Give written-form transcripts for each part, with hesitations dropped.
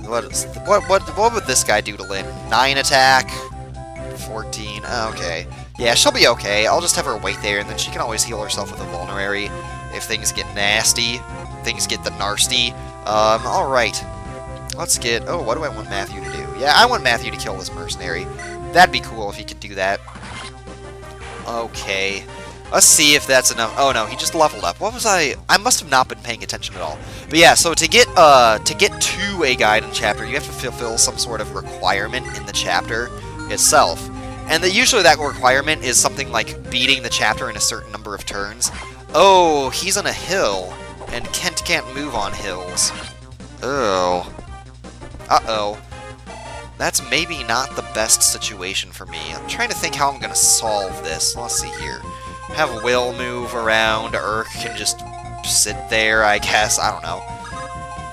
What would this guy do to Lynn? 9 attack, 14. Okay, yeah, she'll be okay. I'll just have her wait there, and then she can always heal herself with a vulnerary if things get nasty. Things get the nasty. All right. Let's get... Oh, what do I want Matthew to do? Yeah, I want Matthew to kill this mercenary. That'd be cool if he could do that. Okay. Let's see if that's enough. Oh no, he just leveled up. What was I must have not been paying attention at all. But yeah, so to get to a guidance chapter, you have to fulfill some sort of requirement in the chapter itself. And usually that requirement is something like beating the chapter in a certain number of turns. Oh, he's on a hill, and Kent can't move on hills. Oh. Uh-oh. That's maybe not the best situation for me. I'm trying to think how I'm going to solve this. Let's see here. Have Will move around. Urk can just sit there, I guess. I don't know.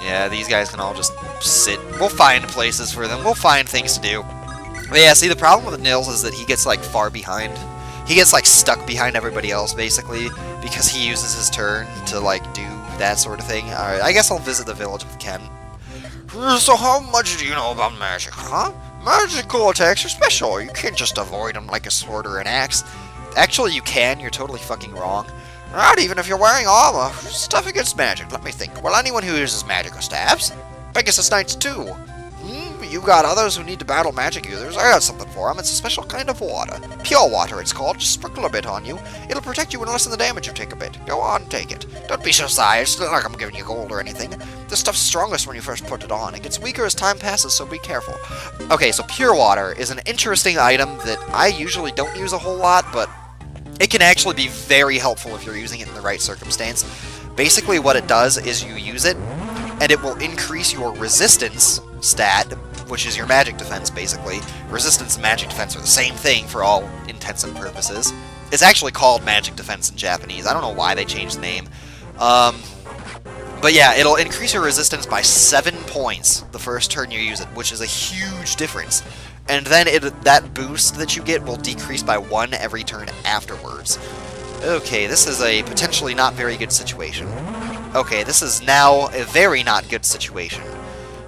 Yeah, these guys can all just sit. We'll find places for them. We'll find things to do. But yeah, see, the problem with Nils is that he gets, like, far behind. He gets, like, stuck behind everybody else, basically, because he uses his turn to, like, do that sort of thing. Alright, I guess I'll visit the village with Ken. So how much do you know about magic, huh? Magical attacks are special. You can't just avoid them like a sword or an axe. Actually, you can. You're totally fucking wrong. Not even if you're wearing armor. Stuff against magic. Let me think. Well, anyone who uses magical stabs. Pegasus Knights too. You got others who need to battle magic users. I got something for them. It's a special kind of water. Pure water, it's called. Just sprinkle a bit on you. It'll protect you and lessen the damage you take a bit. Go on, take it. Don't be so shy. It's not like I'm giving you gold or anything. This stuff's strongest when you first put it on. It gets weaker as time passes, so be careful. Okay, so pure water is an interesting item that I usually don't use a whole lot, but it can actually be very helpful if you're using it in the right circumstance. Basically, what it does is you use it, and it will increase your resistance stat, which is your magic defense, basically. Resistance and magic defense are the same thing for all intents and purposes. It's actually called magic defense in Japanese. I don't know why they changed the name. But yeah, it'll increase your resistance by 7 points the first turn you use it, which is a huge difference. And then that boost that you get will decrease by 1 every turn afterwards. Okay, this is a potentially not very good situation. Okay, this is now a very not good situation.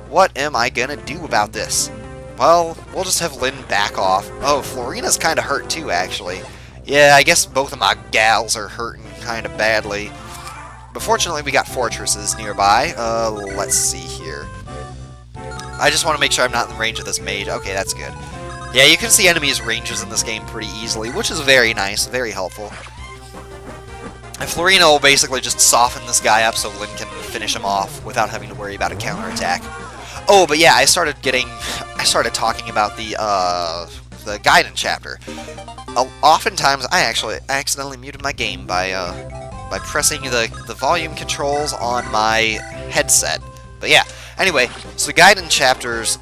What am I gonna do about this? Well, we'll just have Lynn back off. Oh, Florina's kind of hurt too, actually. Yeah, I guess both of my gals are hurting kind of badly. But fortunately, we got fortresses nearby. Let's see here. I just want to make sure I'm not in the range of this mage. Okay, that's good. Yeah, you can see enemies' ranges in this game pretty easily, which is very nice, very helpful. And Florina will basically just soften this guy up so Lynn can finish him off without having to worry about a counterattack. Oh, but yeah, I started talking about the guidance chapter. Oftentimes, I actually accidentally muted my game by pressing the volume controls on my headset. But yeah, anyway, so guidance chapters,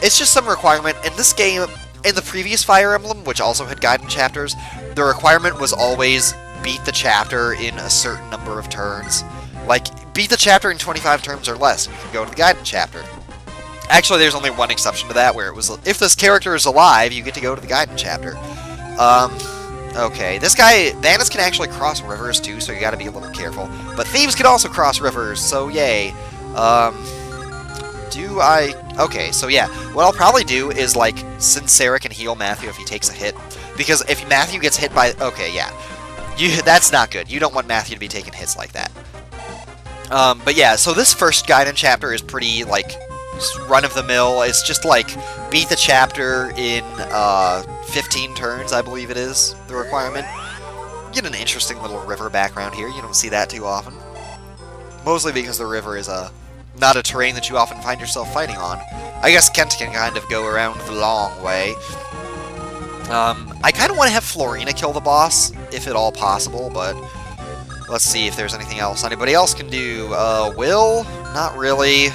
it's just some requirement. In this game, in the previous Fire Emblem, which also had guidance chapters, the requirement was always beat the chapter in a certain number of turns. Like, beat the chapter in 25 turns or less, and you can go to the guidance chapter. Actually, there's only one exception to that, where it was, if this character is alive, you get to go to the guidance chapter. Okay, this guy, bandits can actually cross rivers too, so you gotta be a little careful. But thieves can also cross rivers, so yay. Okay, so yeah, what I'll probably do is, like, since Sarah can heal Matthew if he takes a hit, because if Matthew gets hit by, okay, yeah, that's not good. You don't want Matthew to be taking hits like that. But yeah, so this first guidance chapter is pretty, like, run-of-the-mill. It's just, like, beat the chapter in 15 turns, I believe it is, the requirement. Get an interesting little river background here. You don't see that too often. Mostly because the river is not a terrain that you often find yourself fighting on. I guess Kent can kind of go around the long way. I kind of want to have Florina kill the boss, if at all possible, but let's see if there's anything else anybody else can do. Will? Not really.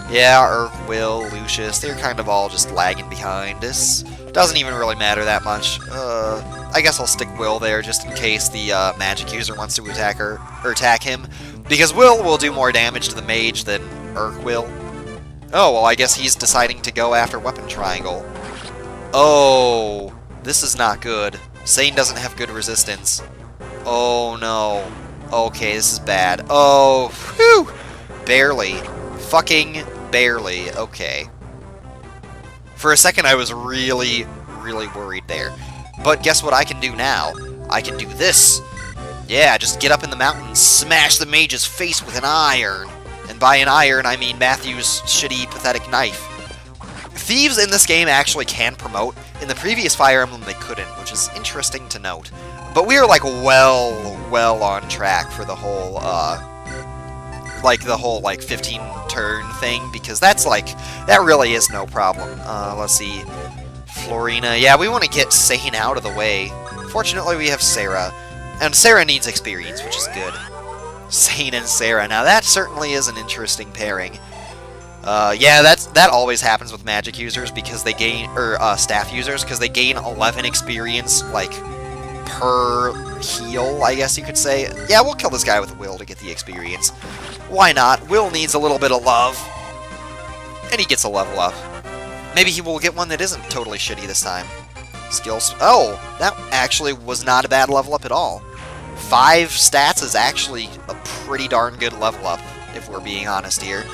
Yeah, or Will, Lucius, they're kind of all just lagging behind. This doesn't even really matter that much. I guess I'll stick Will there just in case the magic user wants to attack her, or attack him, because Will do more damage to the mage than Urk will. Oh, well, I guess he's deciding to go after Weapon Triangle. Oh, this is not good. Sane doesn't have good resistance. Oh, no. Okay, this is bad. Oh, whew! Barely. Fucking barely. Okay. For a second, I was really, really worried there. But guess what I can do now? I can do this. Yeah, just get up in the mountain and smash the mage's face with an iron. And by an iron, I mean Matthew's shitty, pathetic knife. Thieves in this game actually can promote. In the previous Fire Emblem, they couldn't, which is interesting to note. But we are, like, well on track for the whole, like, 15-turn thing, because that's, like, that really is no problem. Let's see. Florina. Yeah, we want to get Sane out of the way. Fortunately, we have Sarah. And Sarah needs experience, which is good. Sane and Sarah. Now, that certainly is an interesting pairing. Yeah, that always happens with magic users, because they gain, or, staff users, because they gain 11 experience, like, per heal, I guess you could say. Yeah, we'll kill this guy with Will to get the experience. Why not? Will needs a little bit of love. And he gets a level up. Maybe he will get one that isn't totally shitty this time. Skills. Oh, that actually was not a bad level up at all. 5 stats is actually a pretty darn good level up, if we're being honest here.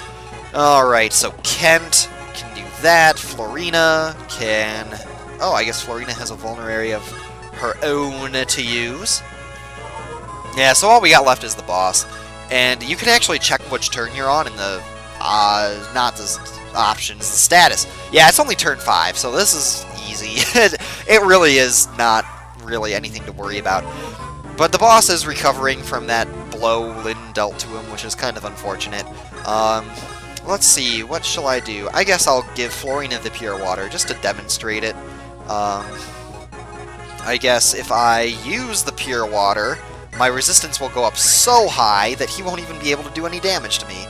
Alright, so Kent can do that. Florina can... Oh, I guess Florina has a vulnerary of her own to use. Yeah, so all we got left is the boss. And you can actually check which turn you're on in the... not the options, the status. Yeah, it's only turn 5, so this is easy. It really is not really anything to worry about. But the boss is recovering from that blow Lyn dealt to him, which is kind of unfortunate. Let's see, what shall I do? I guess I'll give Florina the Pure Water, just to demonstrate it. I guess if I use the Pure Water, my resistance will go up so high that he won't even be able to do any damage to me.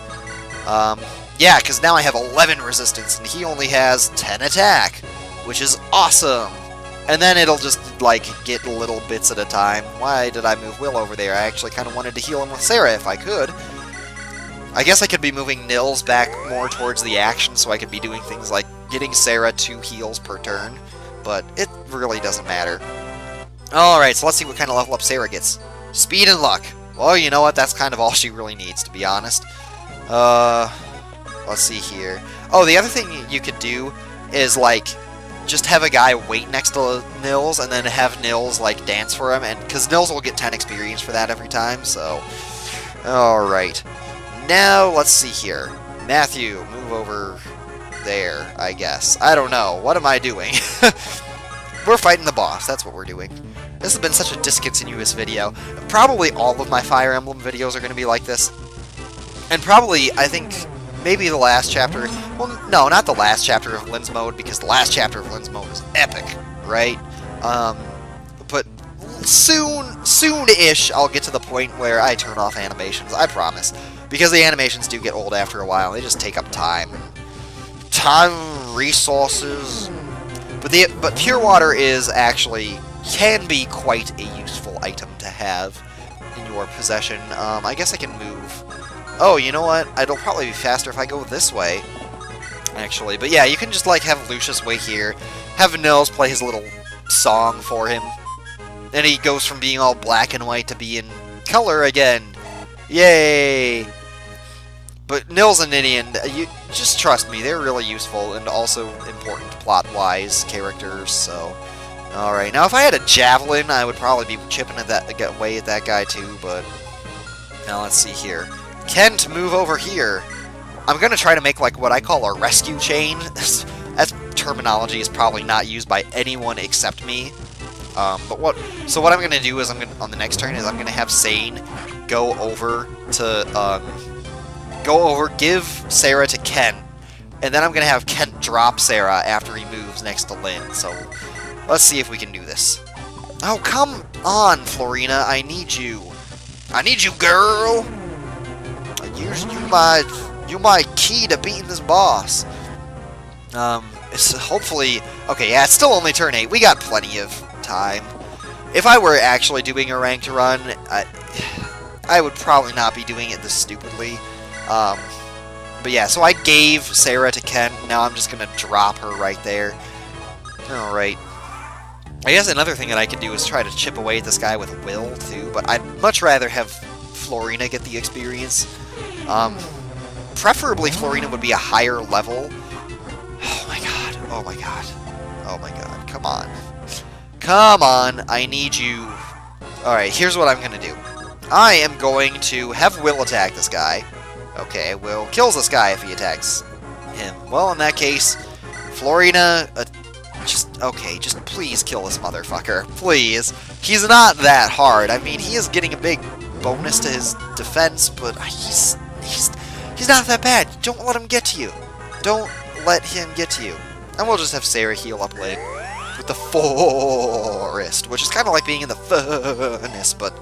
Yeah, because now I have 11 resistance, and he only has 10 attack, which is awesome! And then it'll just, like, get little bits at a time. Why did I move Will over there? I actually kind of wanted to heal him with Sarah if I could. I guess I could be moving Nils back more towards the action, so I could be doing things like getting Sarah 2 heals per turn, but it really doesn't matter. Alright, so let's see what kind of level up Sarah gets. Speed and luck. Well, you know what? That's kind of all she really needs, to be honest. Let's see here. Oh, the other thing you could do is, like, just have a guy wait next to Nils, and then have Nils, like, dance for him, and because Nils will get 10 experience for that every time, so... Alright. Now, let's see here. Matthew, move over there, I guess. I don't know. What am I doing? We're fighting the boss. That's what we're doing. This has been such a discontinuous video. Probably all of my Fire Emblem videos are going to be like this. And probably, I think, maybe the last chapter... Well, no, not the last chapter of Lyn's Mode, because the last chapter of Lyn's Mode is epic, right? But soon-ish, I'll get to the point where I turn off animations, I promise. Because the animations do get old after a while, they just take up time. Time, resources... But Pure Water is actually... can be quite a useful item to have in your possession. I guess I can move... Oh, you know what? It'll probably be faster if I go this way, actually. But yeah, you can just, like, have Lucius wait here, have Nils play his little song for him, and he goes from being all black and white to being color again. Yay! But Nils and Ninian, you just trust me, they're really useful and also important plot-wise characters, so... Alright, now if I had a Javelin, I would probably be chipping away at that guy too, but... Now let's see here. Kent, move over here. I'm going to try to make, like, what I call a rescue chain. That terminology is probably not used by anyone except me. So what I'm going to do is, on the next turn, is I'm going to have Sane go over to, give Sarah to Kent, and then I'm going to have Kent drop Sarah after he moves next to Lyn, so let's see if we can do this. Oh, come on, Florina, I need you. I need you, girl! You my key to beating this boss. It's hopefully... Okay, yeah, it's still only turn 8. We got plenty of time. If I were actually doing a ranked run, I would probably not be doing it this stupidly. But yeah, so I gave Sarah to Kent. Now I'm just going to drop her right there. Alright. I guess another thing that I could do is try to chip away at this guy with Will, too. But I'd much rather have Florina get the experience. preferably Florina would be a higher level. Oh my god, oh my god, oh my god, come on. Come on, I need you. Alright, here's what I'm gonna do. I am going to have Will attack this guy. Okay, Will kills this guy if he attacks him. Well, in that case, Florina, just please kill this motherfucker. Please. He's not that hard. I mean, he is getting a big bonus to his defense, but he's not that bad. Don't let him get to you. Don't let him get to you. And we'll just have Sarah heal up late with the forest, which is kind of like being in the furnace, but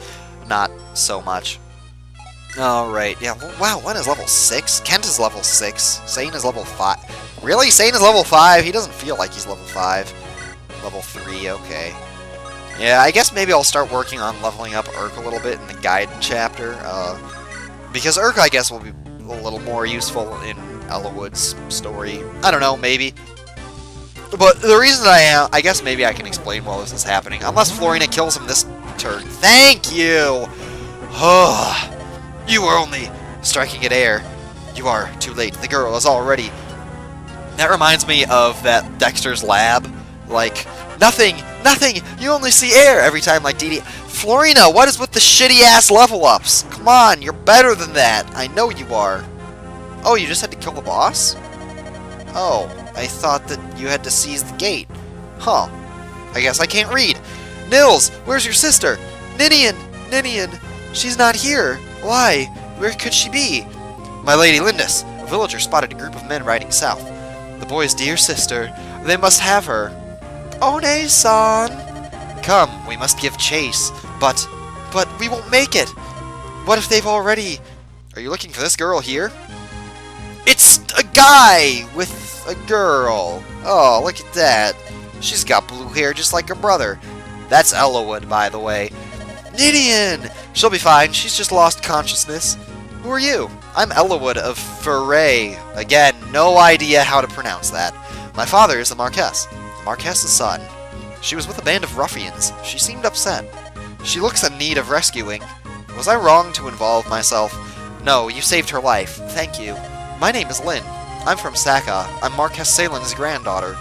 not so much. Alright, yeah, wow, Len is level 6? Kent is level 6. Sane is level 5. Really? Sane is level 5? He doesn't feel like he's level 5. Level 3, okay. Yeah, I guess maybe I'll start working on leveling up Urk a little bit in the Gaiden chapter. Because Urk, I guess, will be a little more useful in Eliwood's story. I don't know, maybe. But the reason I guess maybe I can explain while this is happening. Unless Florina kills him this turn. Thank you! You were only striking at air. You are too late. The girl is already... That reminds me of that Dexter's Lab. Like, nothing! You only see air every time, like DD. Florina, what is with the shitty-ass level-ups? Come on, you're better than that. I know you are. Oh, you just had to kill the boss? Oh, I thought that you had to seize the gate. Huh. I guess I can't read. Nils, where's your sister? Ninian! She's not here. Why? Where could she be? My lady Lindis. A villager spotted a group of men riding south. The boy's dear sister. They must have her. One-san! Come, we must give chase. But we won't make it. What if they've already... Are you looking for this girl here? It's a guy with a girl. Oh, look at that. She's got blue hair just like her brother. That's Eliwood, by the way. Ninian! She'll be fine. She's just lost consciousness. Who are you? I'm Eliwood of Foray. Again, no idea how to pronounce that. My father is the Marquess. The Marquess's son. She was with a band of ruffians. She seemed upset. She looks in need of rescuing. Was I wrong to involve myself? No, you saved her life. Thank you. My name is Lynn. I'm from Saka. I'm Marquess Salen's granddaughter.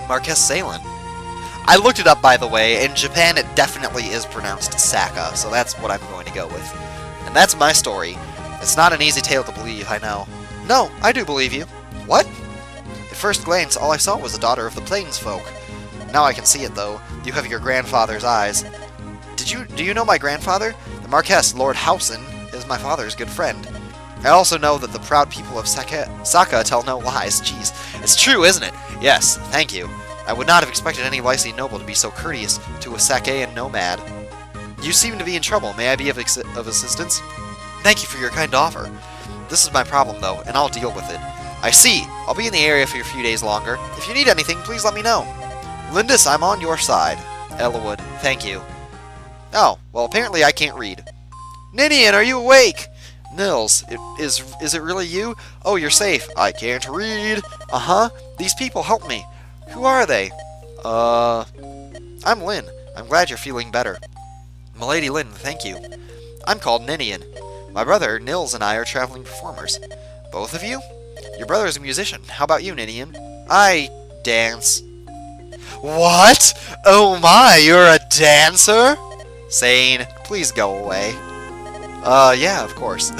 Marquess Salen? I looked it up, by the way. In Japan, it definitely is pronounced Saka, so that's what I'm going to go with. And that's my story. It's not an easy tale to believe, I know. No, I do believe you. What? At first glance, all I saw was a daughter of the Plains folk. Now I can see it, though. You have your grandfather's eyes. Do you know my grandfather? The Marquess, Lord Howson, is my father's good friend. I also know that the proud people of Saka tell no lies. Jeez. It's true, isn't it? Yes, thank you. I would not have expected any Lycee noble to be so courteous to a Sakean nomad. You seem to be in trouble. May I be of assistance? Thank you for your kind offer. This is my problem, though, and I'll deal with it. I see. I'll be in the area for a few days longer. If you need anything, please let me know. Lindis, I'm on your side. Eliwood, thank you. Oh, well, apparently I can't read. Ninian, are you awake? Nils, is it really you? Oh, you're safe. I can't read. Uh-huh. These people help me. Who are they? I'm Lynn. I'm glad you're feeling better. Milady Lynn, thank you. I'm called Ninian. My brother, Nils, and I are traveling performers. Both of you? Your brother's a musician. How about you, Ninian? I dance. What? Oh my, you're a dancer? Sane, please go away. Yeah, of course.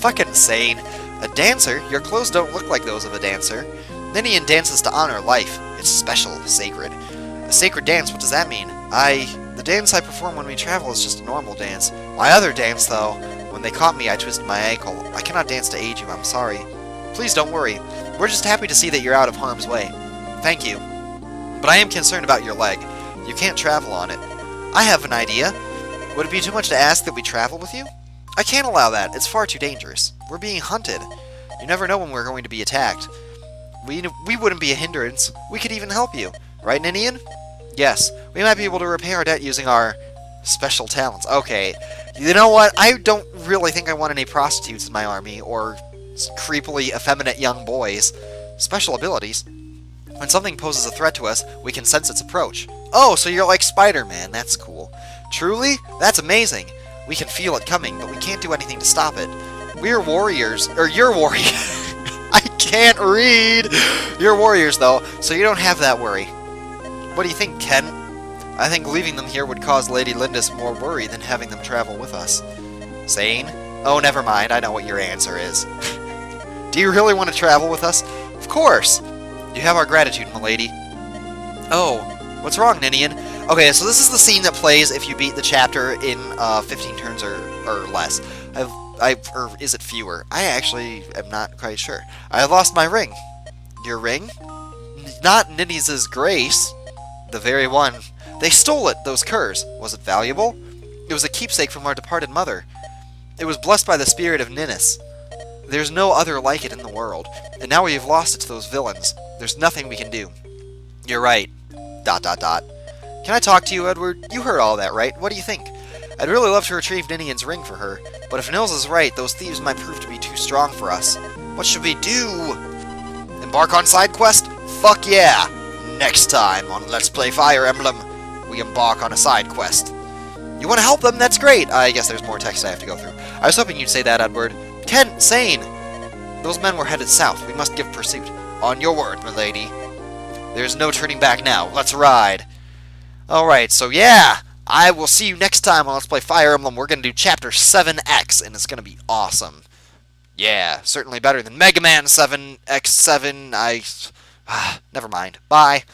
Fucking Sane. A dancer? Your clothes don't look like those of a dancer. Ninian dances to honor life. It's special, sacred. A sacred dance, what does that mean? The dance I perform when we travel is just a normal dance. My other dance, though, when they caught me, I twisted my ankle. I cannot dance to aid you, I'm sorry. Please don't worry. We're just happy to see that you're out of harm's way. Thank you. But I am concerned about your leg. You can't travel on it. I have an idea. Would it be too much to ask that we travel with you? I can't allow that. It's far too dangerous. We're being hunted. You never know when we're going to be attacked. We wouldn't be a hindrance. We could even help you. Right, Ninian? Yes. We might be able to repay our debt using our special talents. Okay. You know what? I don't really think I want any prostitutes in my army, or creepily effeminate young boys. Special abilities. When something poses a threat to us, we can sense its approach. Oh, so you're like Spider-Man. That's cool. Truly? That's amazing. We can feel it coming, but we can't do anything to stop it. We're warriors. Or you're warriors. I can't read. You're warriors, though, so you don't have that worry. What do you think, Ken? I think leaving them here would cause Lady Lindis more worry than having them travel with us. Sane? Oh, never mind. I know what your answer is. Do you really want to travel with us? Of course. You have our gratitude, milady. Oh, what's wrong, Ninian? Okay, so this is the scene that plays if you beat the chapter in 15 turns or less. Or is it fewer? I actually am not quite sure. I lost my ring. Your ring? Not Ninny's grace. The very one. They stole it, those curs. Was it valuable? It was a keepsake from our departed mother. It was blessed by the spirit of Ninnis. There's no other like it in the world, and now we have lost it to those villains. There's nothing we can do. You're right. ... Can I talk to you, Edward? You heard all that, right? What do you think? I'd really love to retrieve Ninian's ring for her, but if Nils is right, those thieves might prove to be too strong for us. What should we do? Embark on side quest? Fuck yeah! Next time on Let's Play Fire Emblem, we embark on a side quest. You want to help them? That's great! I guess there's more text I have to go through. I was hoping you'd say that, Edward. Ken, Sane! Those men were headed south. We must give pursuit. On your word, milady. There's no turning back now. Let's ride. Alright, so yeah! I will see you next time on Let's Play Fire Emblem. We're going to do Chapter 7X, and it's going to be awesome. Yeah, certainly better than Mega Man 7X7. Never mind. Bye.